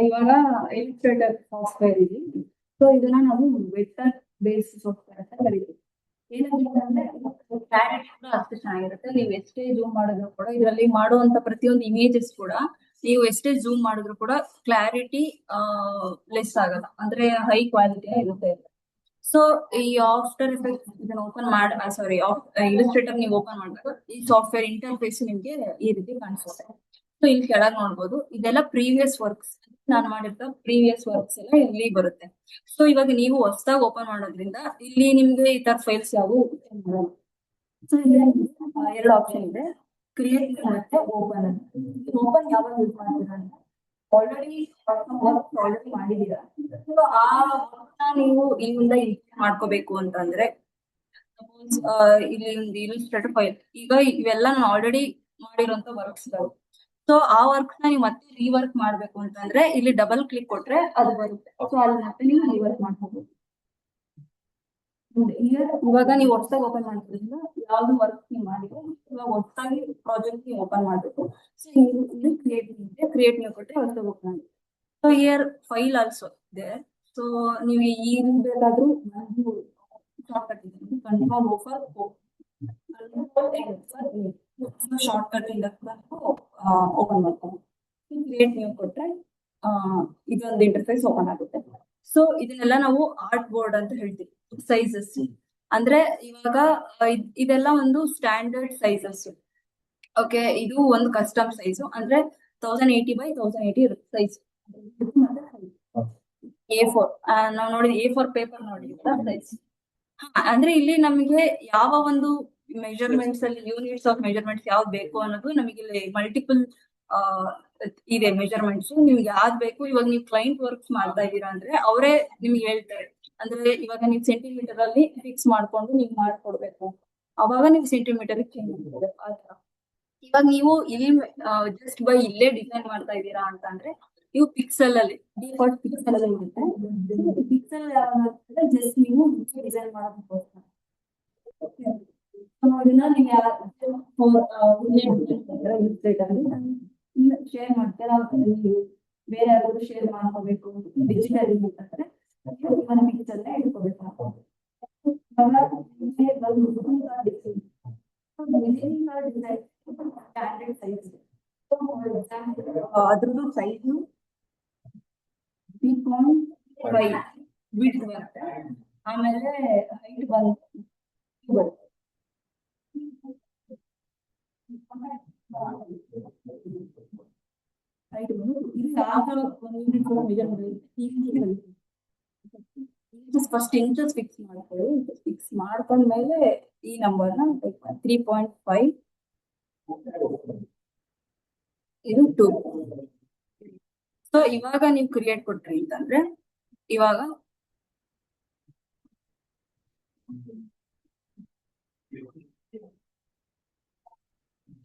ಇವಾಗ ಇಲಿಸ್ಟ್ರೇಟರ್ ಸಾಫ್ಟ್ವೇರ್ ಇದೆ. ಸೊ ಇದನ್ನ ನಾವು ವೆಕ್ಟರ್ ಬೇಸ್ಡ್ ಸಾಫ್ಟ್ವೇರ್ ಅಂತ ಕರಿತೀವಿ. ಏನಾಗುತ್ತೆ ಅಂದ್ರೆ ಕ್ಲಾರಿಟಿ ಕೂಡ ಅಷ್ಟು ಚೆನ್ನಾಗಿರುತ್ತೆ. ನೀವು ಎಷ್ಟೇ ಜೂಮ್ ಮಾಡಿದ್ರು ಕೂಡ ಇದರಲ್ಲಿ ಮಾಡುವಂತ ಪ್ರತಿಯೊಂದು ಇಮೇಜಸ್ ಕೂಡ ನೀವು ಎಷ್ಟೇ ಜೂಮ್ ಮಾಡಿದ್ರು ಕೂಡ ಕ್ಲಾರಿಟಿ ಲೆಸ್ ಆಗಲ್ಲ, ಅಂದ್ರೆ ಹೈ ಕ್ವಾಲಿಟಿ ಇರುತ್ತೆ. ಸೊ ಈ ಆಫ್ಟರ್ ಎಫೆಕ್ಟ್ ಇದನ್ನ ಓಪನ್ ಮಾಡಿ ಸಾರಿ ಇಲಿಸ್ಟ್ರೇಟರ್ ನೀವು ಓಪನ್ ಮಾಡಿದಾಗ ಈ ಸಾಫ್ಟ್ವೇರ್ ಇಂಟರ್ಫೇಸ್ ನಿಮ್ಗೆ ಈ ರೀತಿ ಕಾಣಿಸುತ್ತೆ. ಸೊ ಇಲ್ಲಿ ಕೆಳಗೆ ನೋಡ್ಬೋದು, ಇದೆಲ್ಲ ಪ್ರೀವಿಯಸ್ ವರ್ಕ್ಸ್, ನಾನು ಮಾಡಿದ ಪ್ರೀವಿಯಸ್ ವರ್ಕ್ಸ್ ಎಲ್ಲ ಇಲ್ಲಿ ಬರುತ್ತೆ. ಸೊ ಇವಾಗ ನೀವು ಹೊಸದಾಗಿ ಓಪನ್ ಮಾಡೋದ್ರಿಂದ ಇಲ್ಲಿ ನಿಮ್ಗೆ ಈ ತರ ಫೈಲ್ಸ್ ಯಾವುವು ಸೊ ಇಲ್ಲಿ ಎರಡು ಆಪ್ಷನ್ ಇದೆ, ಕ್ರಿಯೇಟ್ ಮತ್ತೆ ಓಪನ್ ಅಂತ. ಓಪನ್ ಯಾವಾಗ ಯೂಸ್ ಮಾಡ್ತೀರಾ ಅಂದ್ರೆ ಆಲ್ರೆಡಿ ವರ್ಕ್ ಮಾಡಿದೀರಾ, ಸೊ ಆ ನೀವು ಇಲ್ಲಿಂದ ಮಾಡ್ಕೋಬೇಕು ಅಂತಂದ್ರೆ ಸಪೋಸ್ ಇಲ್ಲಿ ಒಂದು ಇಲಿಸ್ಟ್ರೇಟರ್ ಫೈಲ್, ಈಗ ಇವೆಲ್ಲ ನಾನು ಆಲ್ರೆಡಿ ಮಾಡಿರುವಂತ ವರ್ಕ್ಸ್ ಗಳು. ಸೊ ಆ ವರ್ಕ್ ನ ನೀವು ಮತ್ತೆ ರೀವರ್ಕ್ ಮಾಡ್ಬೇಕು ಅಂತಂದ್ರೆ ಇಲ್ಲಿ ಡಬಲ್ ಕ್ಲಿಕ್ ಕೊಟ್ರೆ ಅದು ಬರುತ್ತೆ. ಸೊ ಅಲ್ಲಿ ಮತ್ತೆ ನೀವು ರೀವರ್ಕ್ ಮಾಡ್ಕೋಬಹುದು. ಇವಾಗ ನೀವು ಹೊಸದಾಗಿ ಓಪನ್ ಮಾಡೋದ್ರಿಂದ ಯಾವ್ದು ವರ್ಕ್ ನೀವು ಮಾಡಿದ್ರೆ ಇವಾಗ ಹೊಸದಾಗಿ ಪ್ರಾಜೆಕ್ಟ್ ನೀವು ಓಪನ್ ಮಾಡಬೇಕು. ಸೊ ಇಲ್ಲಿ ಕ್ರಿಯೇಟ್ ನೀವು ಕೊಟ್ಟರೆ ಹೊಸದಾಗಿ ಓಪನ್ ಆಗುತ್ತೆ. ಸೊ ಹಿಯರ್ ಫೈಲ್ ಆಲ್ಸೋ ಇದೆ. ಸೊ ನೀವು ಈ ಬೇಕಾದ್ರೂ ಶಾರ್ಟ್ ಕಟ್ ಇದೆ, ಕಂಟ್ರೋಲ್ ಓಫರ್ ಶಾರ್ಟ್ ಕಟ್ ಇಂದ ಓಪನ್ ಮಾಡ್ಕೊಂಡು ಕ್ರಿಯೇಟ್ ನೀವು ಕೊಟ್ರೆ ಇದೊಂದು ಇಂಟರ್ಫೇಸ್ ಓಪನ್ ಆಗುತ್ತೆ. ಸೊ ಇದನ್ನೆಲ್ಲ ನಾವು ಆರ್ಟ್ ಬೋರ್ಡ್ ಅಂತ ಹೇಳ್ತೀವಿ. ಸೈಜಸ್ ಅಂದ್ರೆ ಇವಾಗ ಇದೆಲ್ಲ ಒಂದು ಸ್ಟ್ಯಾಂಡರ್ಡ್ ಸೈಜಸ್. ಓಕೆ, ಇದು ಒಂದು ಕಸ್ಟಮ್ ಸೈಜ್ ಅಂದ್ರೆ 1080 by 1080 ಇರುತ್ತೆ ಸೈಜ್. A4 ನಾವು ನೋಡಿದ A4 ಪೇಪರ್ ನೋಡಿ ಸೈಜ್. ಅಂದ್ರೆ ಇಲ್ಲಿ ನಮಗೆ ಯಾವ ಒಂದು ಮೆಜರ್ಮೆಂಟ್ಸ್ ಅಲ್ಲಿ ಯೂನಿಟ್ಸ್ ಆಫ್ ಮೆಜರ್ಮೆಂಟ್ಸ್ ಯಾವ್ದು ಬೇಕು ಅನ್ನೋದು ನಮಗೆ ಇಲ್ಲಿ ಮಲ್ಟಿಪಲ್ ಇದೆ ಮೆಜರ್ಮೆಂಟ್ಸ್. ನಿಮ್ಗೆ ಯಾವ್ದು ಬೇಕು, ಇವಾಗ ನೀವು ಕ್ಲೈಂಟ್ ವರ್ಕ್ಸ್ ಮಾಡ್ತಾ ಇದ್ದೀರಾ ಅಂದ್ರೆ ಅವರೇ ನಿಮ್ಗೆ ಹೇಳ್ತಾರೆ. ಅಂದ್ರೆ ಇವಾಗ ನೀವು ಸೆಂಟಿಮೀಟರ್ ಅಲ್ಲಿ ಫಿಕ್ಸ್ ಮಾಡ್ಕೊಂಡು ನೀವು ಮಾಡ್ಕೊಡ್ಬೇಕು, ಅವಾಗ ನೀವು ಸೆಂಟಿಮೀಟರ್ ಚೇಂಜ್ ಮಾಡ್ಬೇಕು. ಆತರ ಇವಾಗ ನೀವು ಇಲ್ಲಿ ಜಸ್ಟ್ ಬೈ ಇಲ್ಲೇ ಡಿಸೈನ್ ಮಾಡ್ತಾ ಇದ್ದೀರಾ ಅಂತ ಅಂದ್ರೆ ನೀವು ಪಿಕ್ಸೆಲ್ ಅಲ್ಲಿ ಡಿಫಾಲ್ಟ್ ಪಿಕ್ಸೆಲ್ ಅಲ್ಲಿ ಇರುತ್ತೆ. ಪಿಕ್ಸೆಲ್ ಜಸ್ಟ್ ನೀವು ಡಿಸೈನ್ ಮಾಡೋದಕ್ಕೋಸ್ಕರ ಇದನ್ನ ನೀವು ಶೇರ್ ಮಾಡ್ತೀರಾ, ಬೇರೆ ಯಾರಾದ್ರೂ ಶೇರ್ ಮಾಡ್ಕೋಬೇಕು ಡಿಜಿಟಲ್ ಅಂತಂದ್ರೆ ಒಂದು ಪಿಕ್ಸೆಲ್ ಇಟ್ಕೋಬೇಕು. ಸ್ಟ್ಯಾಂಡರ್ಡ್ ಸೈಜ್ ಅದ್ರದ್ದು ಸೈಜು 3.5 ಬಿಡ್ಸ್ ಬರುತ್ತೆ. ಆಮೇಲೆ ಹೈಟ್ ಬರುತ್ತೆ ಹೈಟ್ ಬಂದು ಫಸ್ಟ್ ಇಂಚಸ್ ಫಿಕ್ಸ್ ಮಾಡ್ಕೊಳ್ಳಿ. ಫಿಕ್ಸ್ ಮಾಡ್ಕೊಂಡ್ಮೇಲೆ ಈ ನಂಬರ್ನ 3.5 ಇದು 2. ಸೊ ಇವಾಗ ನೀವು ಕ್ರಿಯೇಟ್ ಕೊಟ್ರಿ ಅಂತಂದ್ರೆ ಇವಾಗ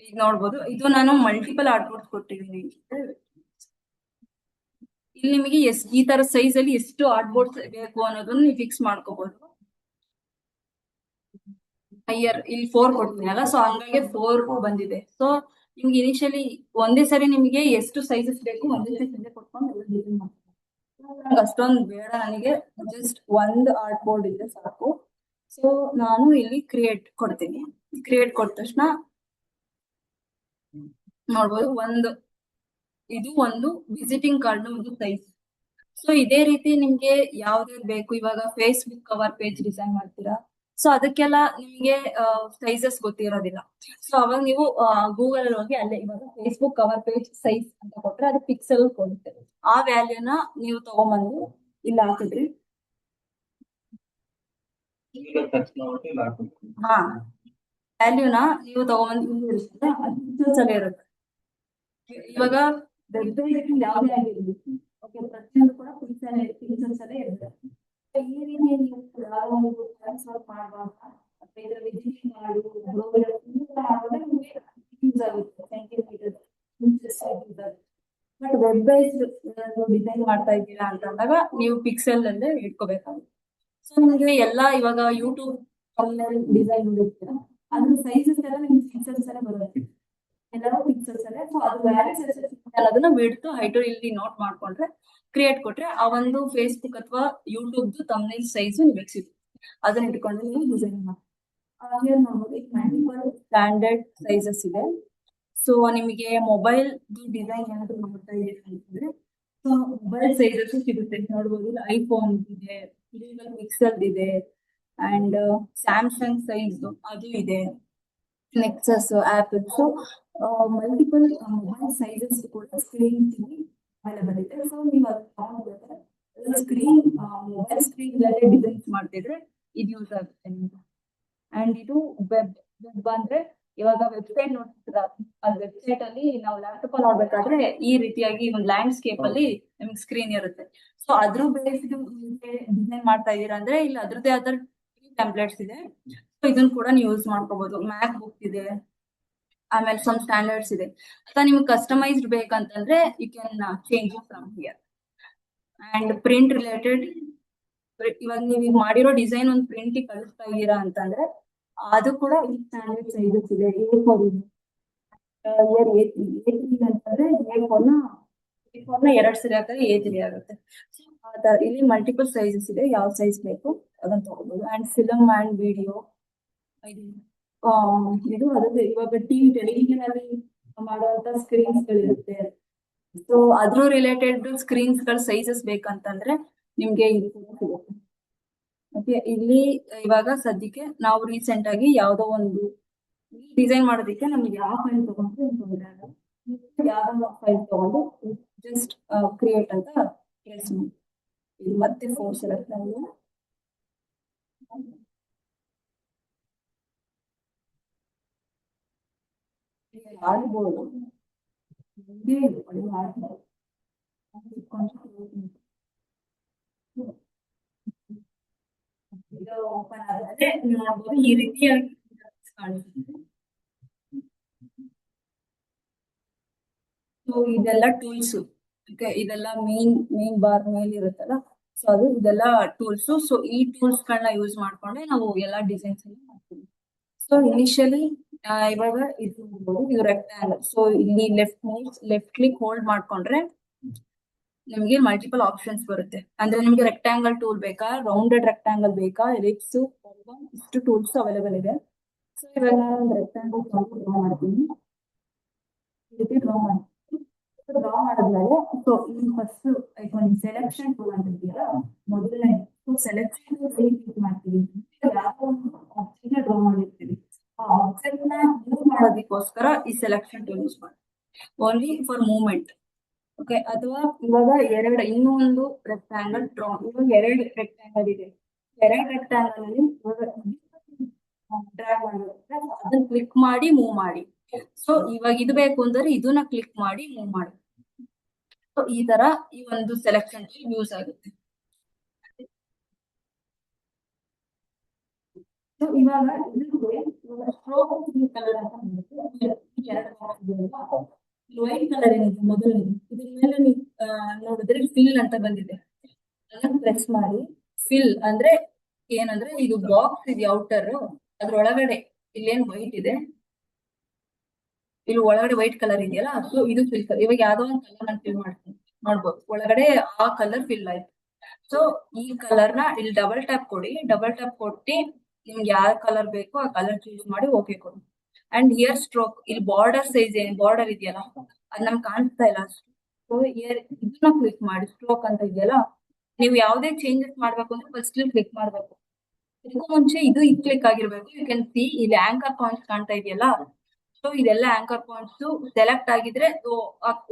ಈಗ ನೋಡ್ಬೋದು, ಇದು ನಾನು ಮಲ್ಟಿಪಲ್ ಆರ್ಟ್ ಬೋರ್ಡ್ಸ್ ಕೊಟ್ಟಿದ್ದೀನಿ. ಇಲ್ಲಿ ನಿಮಗೆ ಈ ತರ ಸೈಜ್ ಅಲ್ಲಿ ಎಷ್ಟು ಆರ್ಟ್ ಬೋರ್ಡ್ಸ್ ಬೇಕು ಅನ್ನೋದನ್ನ ನೀವು ಫಿಕ್ಸ್ ಮಾಡ್ಕೋಬಹುದು. ಇಲ್ಲಿ 4 ಕೊಡ್ತೀನಲ್ಲ, ಸೊ ಹಂಗಾಗಿ 4 ಬಂದಿದೆ. ಸೊ ನಿಮ್ಗೆ ಇನಿಷಿಯಲಿ ಒಂದೇ ಸರಿ ನಿಮಗೆ ಎಷ್ಟು ಸೈಜಸ್ ಬೇಕು ಒಂದೇ ಸರಿ ಕೊಟ್ಕೊಂಡು ಡಿಸೈನ್ ಮಾಡ್ತೀನಿ. ಅಷ್ಟೊಂದು ಬೇಡ ನನಗೆ, ಜಸ್ಟ್ ಒಂದು ಆರ್ಟ್ ಬೋರ್ಡ್ ಇದೆ ಸಾಕು. ಸೊ ನಾನು ಇಲ್ಲಿ ಕ್ರಿಯೇಟ್ ಕೊಡ್ತೀನಿ. ಕ್ರಿಯೇಟ್ ಕೊಟ್ಟ ತಕ್ಷಣ ನೋಡ್ಬೋದು ಇದು ಒಂದು ವಿಸಿಟಿಂಗ್ ಕಾರ್ಡ್ ಒಂದು ಸೈಜ್. ಸೊ ಇದೇ ರೀತಿ ನಿಮ್ಗೆ ಯಾವ್ದು ಬೇಕು, ಇವಾಗ ಫೇಸ್ಬುಕ್ ಕವರ್ ಪೇಜ್ ಡಿಸೈನ್ ಮಾಡ್ತೀರಾ, ಸೊ ಅದಕ್ಕೆಲ್ಲ ನಿಮ್ಗೆ ಸೈಜಸ್ ಗೊತ್ತಿರೋದಿಲ್ಲ. ಸೊ ಅವಾಗ ನೀವು ಗೂಗಲ್ ಅಲ್ಲಿ ಹೋಗಿ ಅಲ್ಲೇ ಇವಾಗ ಫೇಸ್ಬುಕ್ ಕವರ್ ಪೇಜ್ ಸೈಜ್ ಅಂತ ಕೊಟ್ರೆ ಅದು ಪಿಕ್ಸೆಲ್ ಕೊಡುತ್ತೆ. ಆ ವ್ಯಾಲ್ಯೂನ ನೀವು ತಗೊಂಡ್ಬಂದು ಇಲ್ಲ ಹಾಕಿದ್ರಿ, ವ್ಯಾಲ್ಯೂನ ನೀವು ತಗೊಂಡ್ಬಂದು ಇರುತ್ತೆ. ಇವಾಗ ಯಾವ್ದೇ ಆಗಿರ್ಲಿ ಪ್ರತಿಯೊಂದು ಕೂಡ ಪಿಕ್ಸೆಲ್ಸ್ ಅಲ್ಲೇ ಇರುತ್ತೆ. ಈ ರೀತಿ ನೀವು ಟ್ರಾನ್ಸ್ಫರ್ ಮಾಡುವಾಗ ಅಥವಾ ಇದರ ವಿಜಿಟಿಂಗ್ ಮಾಡಿ ಯೂಸ್ ಆಗುತ್ತೆ centimetre. But web based design ಮಾಡ್ತಾ ಇದ್ದೀರಾ ಅಂತ ಅಂದಾಗ ನೀವು ಪಿಕ್ಸೆಲ್ ಅಲ್ಲೇ ಇಟ್ಕೋಬೇಕಾಗುತ್ತೆ. ಸೊ ನಿಮಗೆ ಎಲ್ಲ ಇವಾಗ ಯೂಟ್ಯೂಬ್ ಡಿಸೈನ್ ಇರುತ್ತೆ, ಅದ್ರ ಸೈಜಸ್ ಎಲ್ಲ ನಿಮ್ಗೆ ಪಿಕ್ಸೆಲ್ಸ್ ಅಲ್ಲೇ ಬರುತ್ತೆ, ಎಲ್ಲರೂ ಪಿಕ್ಸೆಲ್ಸ್ ಅಲ್ಲೇ. ಸೊ ಅದು ಅದನ್ನ ಬಿಡ್ತು ಹೈಟು ಇಲ್ಲಿ ನೋಟ್ ಮಾಡ್ಕೊಂಡ್ರೆ ಕ್ರಿಯೇಟ್ ಕೊಟ್ರೆ ಆ ಒಂದು ಫೇಸ್ಬುಕ್ ಅಥವಾ ಯೂಟ್ಯೂಬ್ ತಮ್ನೇಲ್ ಸೈಜ್ ನಿಮಗೆ ಸಿಗುತ್ತೆ, ಅದನ್ನ ಇಟ್ಕೊಂಡು ನೀವು ಡಿಸೈನ್ ಮಾಡಿ. ಹಾಗೆ ನೋಡ್ಬೋದು ಮಲ್ಟಿಪಲ್ ಸ್ಟ್ಯಾಂಡರ್ಡ್ ಸೈಜಸ್ ಇದೆ. ಸೊ ನಿಮಗೆ ಮೊಬೈಲ್ ಡಿಸೈನ್ ಏನಾದ್ರು ಮಾಡ್ತಾ ಇದೀರಿ ಅಂತಂದ್ರೆ ಸೊ ಮೊಬೈಲ್ ಸೈಜಸ್ ಸಿಗುತ್ತೆ ನೋಡ್ಬೋದು. ಐಫೋನ್ ಇದೆ, ಗೂಗಲ್ ಪಿಕ್ಸೆಲ್ ಇದೆ, ಅಂಡ್ ಸ್ಯಾಮ್ಸಂಗ್ ಸೈಜ್ ಅದು ಇದೆ, nexus, apple. So multiple mobile sizes ಕೂಡ ಸ್ಕ್ರೀನ್ ಅವೈಲೇಬಲ್ ಇದೆ. ಸೊ ನೀವು ಅದು ತಗೊಂಡ್ರೆ ಸ್ಕ್ರೀನ್ ಮೊಬೈಲ್ ಸ್ಕ್ರೀನ್ ಡಿಸೈನ್ಸ್ ಮಾಡ್ತಿದ್ರೆ ಇದು ಯೂಸ್ ಆಗುತ್ತೆ ನಿಮ್ಗೆ. ಅಂಡ್ ಇದು ವೆಬ್ ಅಂದ್ರೆ ಇವಾಗ ವೆಬ್ಸೈಟ್ ನೋಡ್ತಿದ್ರ, ಆ ವೆಬ್ಸೈಟ್ ಅಲ್ಲಿ ನಾವು ಲ್ಯಾಪ್ಟಾಪ್ ಅಲ್ಲಿ ನೋಡ್ಬೇಕಾದ್ರೆ ಈ ರೀತಿಯಾಗಿ ಒಂದು ಲ್ಯಾಂಡ್ಸ್ಕೇಪ್ ಅಲ್ಲಿ ನಿಮ್ಗೆ ಸ್ಕ್ರೀನ್ ಇರುತ್ತೆ. ಸೊ ಅದ್ರ ಬೇಸ್ಡ್ ಡಿಸೈನ್ ಮಾಡ್ತಾ ಇದೀರಾ ಅಂದ್ರೆ ಇಲ್ಲಿ ಅದ್ರದ್ದೇ ಆದ ಟೆಂಪ್ಲೇಟ್ಸ್ ಇದೆ. ಸೊ ಇದನ್ನ ಕೂಡ ನೀವು ಯೂಸ್ ಮಾಡ್ಕೋಬಹುದು. ಮ್ಯಾಕ್ ಬುಕ್ ಇದೆ, ಆಮೇಲೆ ಸಮ್ ಸ್ಟ್ಯಾಂಡರ್ಡ್ಸ್ ಇದೆ. ಅಥವಾ ನಿಮ್ಗೆ ಕಸ್ಟಮೈಸ್ಡ್ ಬೇಕಂತಂದ್ರೆ you can change it from here. And print related, ಇವಾಗ ನೀವು ಮಾಡಿರೋ ಡಿಸೈನ್ ಒಂದು ಪ್ರಿಂಟ್ ಕಳಿಸ್ತಾ ಇದ್ದೀರಾ ಅಂತಂದ್ರೆ ಅದು ಕೂಡ ಈ ಸ್ಟ್ಯಾಂಡರ್ಡ್ ಸೈಜಸ್ ಇದೆ. A4 ಇದೆ, ಇಯರ್ A3 ಅಂತಂದ್ರೆ A4ನ 2 ಸರಿ ಹಾಕಿದ್ರೆ A3 ಆಗುತ್ತೆ. ಇಲ್ಲಿ ಮಲ್ಟಿಪಲ್ ಸೈಜಸ್ ಇದೆ, ಯಾವ ಸೈಜ್ ಬೇಕು ಅದನ್ನ ತಗೋಬಹುದು. ಅಂಡ್ ಫಿಲಮ್ ಅಂಡ್ ವಿಡಿಯೋ ಇದು ಅದಕ್ಕೆ ಇವಾಗ ಟಿವಿ ಟೆಲಿವಿಷನ್ ಅಲ್ಲಿ ಮಾಡುವಂತ ಸ್ಕ್ರೀನ್ಸ್ ಗಳಿರುತ್ತೆ. ಸೊ ಅದ್ರ ರಿಲೇಟೆಡ್ ಸ್ಕ್ರೀನ್ಸ್ ಗಳ ಸೈಜಸ್ ಬೇಕಂತಂದ್ರೆ ನಿಮ್ಗೆ ಇದು ಸಿಗುತ್ತೆ. ಓಕೆ, ಇಲ್ಲಿ ಇವಾಗ ಸದ್ಯಕ್ಕೆ ನಾವು ರೀಸೆಂಟ್ ಆಗಿ ಯಾವ್ದೋ ಒಂದು ಡಿಸೈನ್ ಮಾಡೋದಕ್ಕೆ ನಮ್ಗೆ ಯಾವ ಫೈಲ್ ತಗೊಂಡ್ರೆ ಯಾವ್ದೋ ಫೈಲ್ ತಗೊಂಡು ಜಸ್ಟ್ ಕ್ರಿಯೇಟ್ ಅಂತ ಪ್ರೆಸ್ ಮಾಡಿ ಇದು ಮತ್ತೆ ಫೋರ್ಸ್ ಸೆಲೆಕ್ಟ್ ಮಾಡಿ ಆಡ್ಬೋದು. ಓಪನ್ ಆದ್ರೆ ನೋಡ್ಬೋದು ಈ ರೀತಿಯಾಗಿ ಕಾಣಿಸುತ್ತೆ. ಸೊ ಇದೆಲ್ಲ ಟೂಲ್ಸ್, ಇದೆಲ್ಲ ಮೇನ್ ಬಾರ್ ಮೇಲೆ ಇರುತ್ತಲ್ಲ, ಸೊ ಅದು ಇದೆಲ್ಲ ಟೂಲ್ಸ್. ಸೊ ಈ ಟೂಲ್ಸ್ ಗಳನ್ನ ಯೂಸ್ ಮಾಡ್ಕೊಂಡೆ ನಾವು ಎಲ್ಲಾ ಡಿಸೈನ್ಸ್ ಮಾಡ್ತೀವಿ. ಸೊ ಇನಿಷಿಯಲಿ ಇವಾಗ ಇದು ರೆಕ್ಟಾಂಗಲ್. ಸೊ ಇಲ್ಲಿ ಲೆಫ್ಟ್ ಕ್ಲಿಕ್ ಹೋಲ್ಡ್ ಮಾಡ್ಕೊಂಡ್ರೆ ನಿಮ್ಗೆ ಮಲ್ಟಿಪಲ್ ಆಪ್ಷನ್ಸ್ ಬರುತ್ತೆ. ಅಂದ್ರೆ ನಿಮ್ಗೆ ರೆಕ್ಟಾಂಗಲ್ ಟೂಲ್ ಬೇಕಾ, ರೌಂಡೆಡ್ ರೆಕ್ಟಾಂಗಲ್ ಬೇಕಾ, ಎಲಿಪ್ಸ್, ಇಷ್ಟು ಟೂಲ್ಸ್ ಅವೈಲೇಬಲ್ ಇದೆ. ಸೊ ಇವಾಗ ನಾನು ಒಂದು ರೆಕ್ಟಾಂಗಲ್ ಡ್ರಾ ಮಾಡ್ತೀನಿ. ಡ್ರಾ ಮಾಡಿದ್ಮೇಲೆ ಸೊ ಈ ಫಸ್ಟ್ ಐಕಾನ್ ಸೆಲೆಕ್ಷನ್ ಟೂಲ್ ಅಂತ ಇದೆಯಲ್ಲ, ಮೊದಲನೇ ಸೆಲೆಕ್ಷನ್ ಕ್ಲಿಕ್ ಮಾಡ್ತೀವಿ. ಯಾವ ಆಬ್ಜೆಕ್ಟ್ ಡ್ರಾ ಮಾಡಿರ್ತೀವಿ ಆ ಆಬ್ಜೆಕ್ಟ್ ನ ಮೂವ್ ಮಾಡೋದಕ್ಕೋಸ್ಕರ ಈ ಸೆಲೆಕ್ಷನ್ ಟೂಲ್ ಯೂಸ್ ಮಾಡಿ, ಓನ್ಲಿ ಫಾರ್ ಮೂವ್ಮೆಂಟ್. ಓಕೆ, ಅಥವಾ ಇವಾಗ ಇನ್ನೂ ಒಂದು ರೆಕ್ಟಾಂಗಲ್ ಡ್ರಾ. ಇವಾಗ 2 ರೆಕ್ಟಾಂಗಲ್ ಇದೆ. 2 ರೆಕ್ಟಾಂಗಲ್ ಅಲ್ಲಿ ಡ್ರ್ಯಾಗ್ ಮಾಡಿದ್ರೆ ಅದನ್ನ ಕ್ಲಿಕ್ ಮಾಡಿ ಮೂವ್ ಮಾಡಿ. ಸೊ ಇವಾಗ ಇದು ಬೇಕು ಅಂದ್ರೆ ಇದನ್ನ ಕ್ಲಿಕ್ ಮಾಡಿ ಮೂವ್ ಮಾಡಿ. ಸೊ ಈ ತರ ಈ ಒಂದು ಸೆಲೆಕ್ಷನ್ ಯೂಸ್ ಆಗುತ್ತೆ. ಸೊ ಇವಾಗ ಸ್ಟ್ರೋಕ್ ಕಲರ್ ಅಂತ ವೈಟ್ ಕಲರ್ ಏನಿದೆ ಮೊದಲನೇದು, ಇದ್ರ ಮೇಲೆ ನೀವು ನೋಡಿದ್ರೆ ಫಿಲ್ ಅಂತ ಬಂದಿದೆ. ಅದನ್ನ ಪ್ರೆಸ್ ಮಾಡಿ ಫಿಲ್ ಅಂದ್ರೆ ಏನಂದ್ರೆ ಇದು ಬಾಕ್ಸ್ ಇದೆ ಔಟರ್, ಅದ್ರೊಳಗಡೆ ಇಲ್ಲೇನ್ ವೈಟ್ ಇದೆ, ಇಲ್ಲಿ ಒಳಗಡೆ ವೈಟ್ ಕಲರ್ ಇದೆಯಲ್ಲ, ಸೊ ಇದು ಫಿಲ್ ಕಲರ್. ಇವಾಗ ಯಾವ್ದೋ ಒಂದು ಕಲರ್ ನಾನು ಫಿಲ್ ಮಾಡ್ತೀನಿ, ನೋಡ್ಬೋದು ಒಳಗಡೆ ಆ ಕಲರ್ ಫಿಲ್ ಆಯ್ತು. ಸೊ ಈ ಕಲರ್ ನ ಇಲ್ಲಿ ಡಬಲ್ ಟ್ಯಾಪ್ ಕೊಡಿ. ಡಬಲ್ ಟ್ಯಾಪ್ ಕೊಟ್ಟು ನಿಮ್ಗೆ ಯಾವ ಕಲರ್ ಬೇಕೋ ಆ ಕಲರ್ ಚೂಸ್ ಮಾಡಿ ಓಕೆ ಕೊಡಿ. ಅಂಡ್ ಹಿಯರ್ ಸ್ಟ್ರೋಕ್, ಇಲ್ಲಿ ಬಾರ್ಡರ್ ಸೈಜ್ ಏನ್ ಬಾರ್ಡರ್ ಇದೆಯಲ್ಲ ಅದ್ ನಮ್ಗೆ ಕಾಣಿಸ್ತಾ ಇಲ್ಲ. ಸೊ ಹಿಯರ್ ಇದನ್ನ ಕ್ಲಿಕ್ ಮಾಡಿ, ಸ್ಟ್ರೋಕ್ ಅಂತ ಇದೆಯಲ್ಲ, ನೀವು ಯಾವ್ದೇ ಚೇಂಜಸ್ ಮಾಡ್ಬೇಕು ಅಂದ್ರೆ ಫಸ್ಟ್ ಕ್ಲಿಕ್ ಮಾಡ್ಬೇಕು. ಇದಕ್ಕೂ ಮುಂಚೆ ಇದು ಕ್ಲಿಕ್ ಆಗಿರ್ಬೇಕು. ಯು ಕ್ಯಾನ್ ಸಿ ಇಲ್ಲಿ ಆಂಕರ್ ಪಾಯಿಂಟ್ಸ್ ಕಾಣ್ತಾ ಇದೆಯಲ್ಲ, ಸೊ ಇದೆಲ್ಲ ಆಂಕರ್ ಪಾಯಿಂಟ್ಸ್ ಸೆಲೆಕ್ಟ್ ಆಗಿದ್ರೆ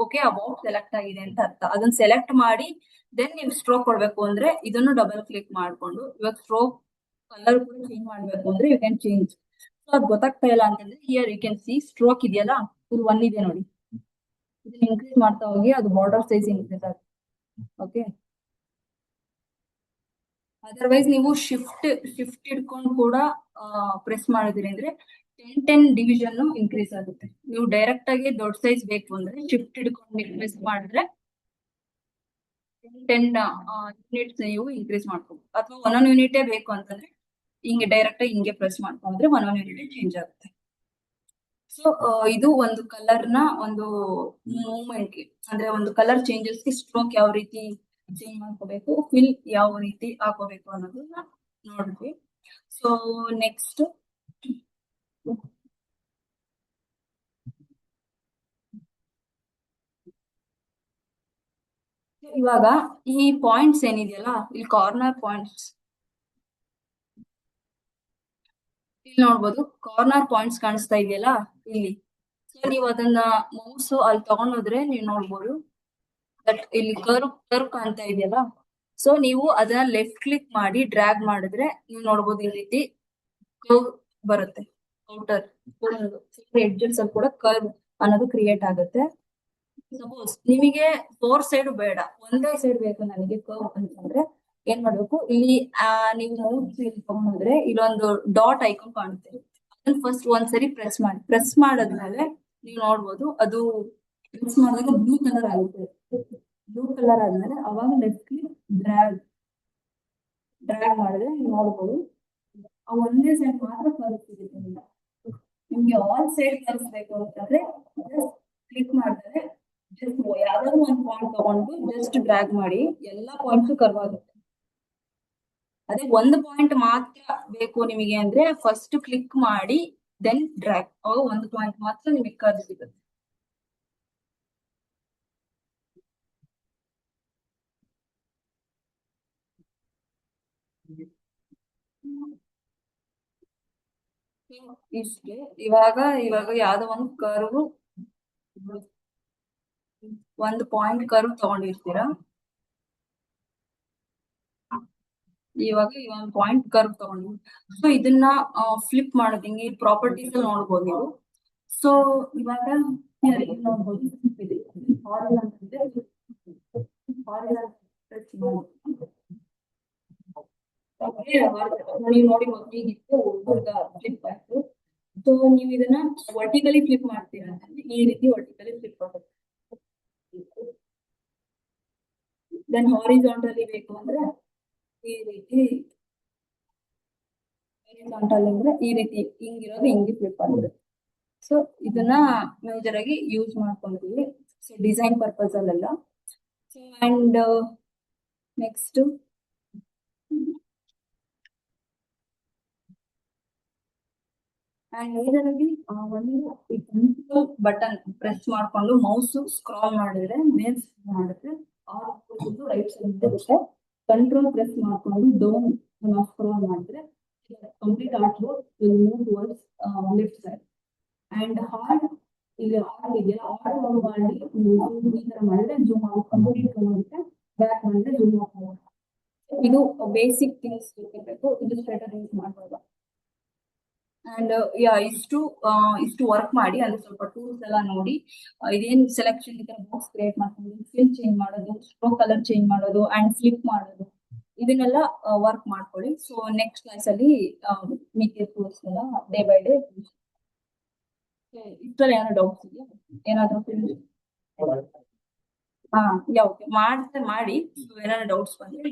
ಓಕೆ ಆ ಬಾಕ್ಸ್ ಸೆಲೆಕ್ಟ್ ಆಗಿದೆ ಅಂತ ಅರ್ಥ. ಅದನ್ನ ಸೆಲೆಕ್ಟ್ ಮಾಡಿ ದೆನ್ ನೀವು ಸ್ಟ್ರೋಕ್ ಕೊಡ್ಬೇಕು ಅಂದ್ರೆ ಇದನ್ನು ಡಬಲ್ ಕ್ಲಿಕ್ ಮಾಡ್ಕೊಂಡು, ಇವಾಗ ಸ್ಟ್ರೋಕ್ ಕಲರ್ ಕೂಡ ಚೇಂಜ್ ಮಾಡ್ಬೇಕು ಅಂದ್ರೆ ಯು ಕ್ಯಾನ್ ಚೇಂಜ್. ಸೊ ಅದು ಗೊತ್ತಾಗ್ತಾ ಇಲ್ಲ ಅಂತಂದ್ರೆ here you can see stroke ಇದೆಯಲ್ಲ, ಇಲ್ಲಿ 1 ಇದೆ ನೋಡಿ, ಇದನ್ನ ಇನ್ಕ್ರೀಸ್ ಮಾಡ್ತಾ ಹೋಗಿ ಅದು ಬಾರ್ಡರ್ ಸೈಜ್ ಇನ್ಕ್ರೀಸ್ ಆಗುತ್ತೆ. ಓಕೆ, ಅದರ್ವೈಸ್ ನೀವು ಶಿಫ್ಟ್ ಇಟ್ಕೊಂಡು ಕೂಡ ಪ್ರೆಸ್ ಮಾಡಿದ್ರಿ ಅಂದ್ರೆ 10 ಡಿವಿಷನ್ ಇನ್ಕ್ರೀಸ್ ಆಗುತ್ತೆ. ನೀವು ಡೈರೆಕ್ಟ್ ಆಗಿ ದೊಡ್ಡ ಸೈಜ್ ಬೇಕು ಅಂದ್ರೆ ಶಿಫ್ಟ್ ಹಿಡ್ಕೊಂಡು ಪ್ರೆಸ್ ಮಾಡಿದ್ರೆ 10 ಯೂನಿಟ್ಸ್ ನೀವು ಇನ್ಕ್ರೀಸ್ ಮಾಡ್ಕೋಬಹುದು, ಅಥವಾ ಒಂದೊಂದು ಯೂನಿಟೇ ಬೇಕು ಅಂತಂದ್ರೆ ಹಿಂಗೆ ಡೈರೆಕ್ಟ್ ಹಿಂಗೆ ಪ್ರೆಸ್ ಮಾಡ್ಕೊಂಡ್ರೆ ಒಂದೊಂದು ಯೂನಿಟ್ ಚೇಂಜ್ ಆಗುತ್ತೆ. ಸೊ ಇದು ಒಂದು ಕಲರ್ ನ ಒಂದು ಮೂವ್ಮೆಂಟ್ ಅಂದ್ರೆ ಒಂದು ಕಲರ್ ಚೇಂಜಸ್ ಗೆ ಸ್ಟ್ರೋಕ್ ಯಾವ ರೀತಿ ಚೇಂಜ್ ಮಾಡ್ಕೋಬೇಕು, ಫಿಲ್ ಯಾವ ರೀತಿ ಹಾಕೋಬೇಕು ಅನ್ನೋದನ್ನ ನೋಡಿದ್ವಿ. ಸೊ ನೆಕ್ಸ್ಟ್ ಇವಾಗ ಈ ಪಾಯಿಂಟ್ಸ್ ಏನಿದೆಯಲ್ಲ, ಇಲ್ಲಿ ಕಾರ್ನರ್ ಪಾಯಿಂಟ್ಸ್ ಇಲ್ಲಿ ನೋಡ್ಬೋದು, ಕಾರ್ನರ್ ಪಾಯಿಂಟ್ಸ್ ಕಾಣಿಸ್ತಾ ಇದೆಯಲ್ಲ ಇಲ್ಲಿ. ಸೊ ನೀವು ಅದನ್ನ ಮೌಸ್ ಅಲ್ಲಿ ತಗೊಂಡೋದ್ರೆ ನೀವು ನೋಡ್ಬೋದು ದಟ್ ಇಲ್ಲಿ ಕರ್ವ್ ಕಾಣ್ತಾ ಇದೆಯಲ್ಲ. ಸೊ ನೀವು ಅದನ್ನ ಲೆಫ್ಟ್ ಕ್ಲಿಕ್ ಮಾಡಿ ಡ್ರ್ಯಾಗ್ ಮಾಡಿದ್ರೆ ನೀವು ನೋಡ್ಬೋದು ಈ ರೀತಿ ಕರ್ವ್ ಬರುತ್ತೆ. ಔಟರ್ ಎಡ್ಜಸ್ ಅಲ್ಲಿ ಕೂಡ ಕರ್ವ್ ಅನ್ನೋದು ಕ್ರಿಯೇಟ್ ಆಗುತ್ತೆ. ಸಪೋಸ್ ನಿಮಗೆ 4 ಸೈಡ್ ಬೇಡ, ಒಂದೇ ಸೈಡ್ ಬೇಕು ನನಗೆ ಕರ್ವ್ ಅಂತಂದ್ರೆ ಏನ್ ಮಾಡ್ಬೇಕು, ಇಲ್ಲಿ ನೀವು ಮೌಸ್ ತಗೊಂಡ್ರೆ ಇಲ್ಲೊಂದು ಡಾಟ್ ಐಕಾನ್ ಕಾಣುತ್ತೆ, ಅದನ್ನ ಫಸ್ಟ್ ಒಂದ್ಸರಿ ಪ್ರೆಸ್ ಮಾಡಾದ್ಮೇಲೆ ನೀವು ನೋಡ್ಬೋದು ಅದು ಪ್ರೆಸ್ ಮಾಡಿದಾಗ ಬ್ಲೂ ಕಲರ್ ಆಗುತ್ತೆ. ಬ್ಲೂ ಕಲರ್ ಆದ್ಮೇಲೆ ಅವಾಗ ಲೆಫ್ಟ್ ಕ್ಲಿಕ್ ಡ್ರ್ಯಾಗ್ ಮಾಡಿದ್ರೆ ನೀವು ನೋಡ್ಬೋದು ಆ ಒಂದೇ ಸೈಡ್ ಮಾತ್ರ ಕರ್ವ್ ಸಿಗುತ್ತೆ. ನಿಮ್ಗೆ ಆಲ್ ಸೈಡ್ ಕರ್ಸ್ಬೇಕು ಅಂತಂದ್ರೆ ಕ್ಲಿಕ್ ಮಾಡಿದ್ರೆ ಜಸ್ಟ್ ಯಾವ್ದಾದ್ರು ಒಂದು ಪಾಯಿಂಟ್ ತಗೊಂಡು ಜಸ್ಟ್ ಡ್ರ್ಯಾಗ್ ಮಾಡಿ ಎಲ್ಲಾ ಪಾಯಿಂಟ್ಸ್ ಕರ್ವ್ ಆಗುತ್ತೆ. ಅದೇ ಒಂದು ಪಾಯಿಂಟ್ ಮಾತ್ರ ಬೇಕು ನಿಮಗೆ ಅಂದ್ರೆ ಫಸ್ಟ್ ಕ್ಲಿಕ್ ಮಾಡಿ ದೆನ್ ಡ್ರ್ಯಾಗ್, ಅವಾಗ ಒಂದು ಪಾಯಿಂಟ್ ಮಾತ್ರ ನಿಮಗೆ ಕರ್ವ್ ಸಿಗುತ್ತೆ. ಇಷ್ಟೇ. ಇವಾಗ ಯಾವ್ದೋ ಒಂದು ಕರ್ವ್, ಒಂದು ಪಾಯಿಂಟ್ ಕರ್ವ್ ತಗೊಂಡಿರ್ತೀರಾ, ಇವಾಗ ಒಂದು ಪಾಯಿಂಟ್ ಕರ್ವ್ ತಗೊಂಡಿವಿ. ಸೊ ಇದನ್ನ ಫ್ಲಿಪ್ ಮಾಡೋದು ಹಿಂಗೆ ಪ್ರಾಪರ್ಟೀಸ್ ನೋಡ್ಬೋದು ನೀವು. ಸೊ ಇವಾಗ ನೋಡ್ಬೋದು ನೀವು ನೋಡಿ ಹೀಗಿತ್ತು ಫ್ಲಿಪ್ ಆಯ್ತು. ಸೊ ನೀವು ಇದನ್ನ ವರ್ಟಿಕಲಿ ಫ್ಲಿಪ್ ಮಾಡ್ತೀರಾ ಅಂತಂದ್ರೆ ಈ ರೀತಿ ವರ್ಟಿಕಲಿ ಫ್ಲಿಪ್ ಆಗುತ್ತೆ. ದೆನ್ ಹಾರಿಜಾಂಟಲಿ ಬೇಕು ಅಂದ್ರೆ ಈ ರೀತಿ, ಹಾರಿಜಾಂಟಲ್ ಅಂದ್ರೆ ಈ ರೀತಿ ಹಿಂಗಿರೋದು ಹಿಂಗೆ ಫ್ಲಿಪ್ ಆಗುತ್ತೆ. ಸೊ ಇದನ್ನ ಮೇಜರ್ ಆಗಿ ಯೂಸ್ ಮಾಡ್ಕೊಂತೀವಿ ಸೊ ಡಿಸೈನ್ ಪರ್ಪಸ್ ಅಲ್ಲೆಲ್ಲ. So and next and major ಆಗಿ ಒಂದು ಬಟನ್ ಪ್ರೆಸ್ ಮಾಡ್ಕೊಂಡು ಮೌಸ್ ಸ್ಕ್ರಾಲ್ ಮಾಡಿದ್ರೆ ಮೇಲ್ ಮಾಡಿದ್ರೆ ರೈಟ್ ಸೈಡ್ ಬರುತ್ತೆ. ಕಂಟ್ರೋಲ್ ಪ್ರೆಸ್ ಮಾಡ್ಕೊಂಡು ಡೌನ್ ಸ್ಕ್ರಾಲ್ ಮಾಡಿದ್ರೆ complete art will move towards left side. And heart ಇಲ್ಲಿ ಹಾರ್ಟ್ ಇದೆಯಲ್ಲ, ಹಾರ್ಟ್ ಮಾಡಿ ಈ ತರ ಮಾಡಿದ್ರೆ ಜೂಮ್ ಔಟ್ ಕಂಪ್ಲೀಟ್ ಆಗುತ್ತೆ, ಬ್ಯಾಕ್ ಮಾಡಿದ್ರೆ ಜೂಮ್ ಔಟ್ ಆಗುತ್ತೆ. ಇದು ಬೇಸಿಕ್ ಥಿಂಗ್ಸ್ ಗೊತ್ತಿರಬೇಕು, ಇದು ಸ್ಟ್ರೇಟರ್ ಯೂಸ್ ಮಾಡುವಾಗ. ಅಂಡ್ ಇಷ್ಟು ವರ್ಕ್ ಮಾಡಿ ಅಂದ್ರೆ ಸ್ವಲ್ಪ ಟೂಲ್ಸ್ ಎಲ್ಲ ನೋಡಿ ಇದೇನ್ ಸೆಲೆಕ್ಷನ್ ಈ ತರ ಬಾಕ್ಸ್ ಕ್ರಿಯೇಟ್ ಮಾಡ್ಕೊಂಡು ಫಿಲ್ ಚೇಂಜ್ ಮಾಡೋದು, ಸ್ಟ್ರೋಕ್ ಕಲರ್ ಚೇಂಜ್ ಮಾಡೋದು ಅಂಡ್ ಫ್ಲಿಪ್ ಮಾಡೋದು, ಇದನ್ನೆಲ್ಲ ವರ್ಕ್ ಮಾಡ್ಕೊಳ್ಳಿ. ಸೊ ನೆಕ್ಸ್ಟ್ ಕ್ಲಾಸ್ ಅಲ್ಲಿ ಮಿಕ್ಕಿದ ಟೂಲ್ಸ್ ಎಲ್ಲ ಡೇ ಬೈ ಡೇ. ಇಷ್ಟರಲ್ಲಿ ಏನಾದ್ರು ಡೌಟ್ಸ್ ಇದೆಯಾ? ಏನಾದ್ರು ಹಾ ಯಾವ್ದು ಮಾಡಿ ಏನಾದ್ರು ಡೌಟ್ಸ್ ಬಂದ್ರೆ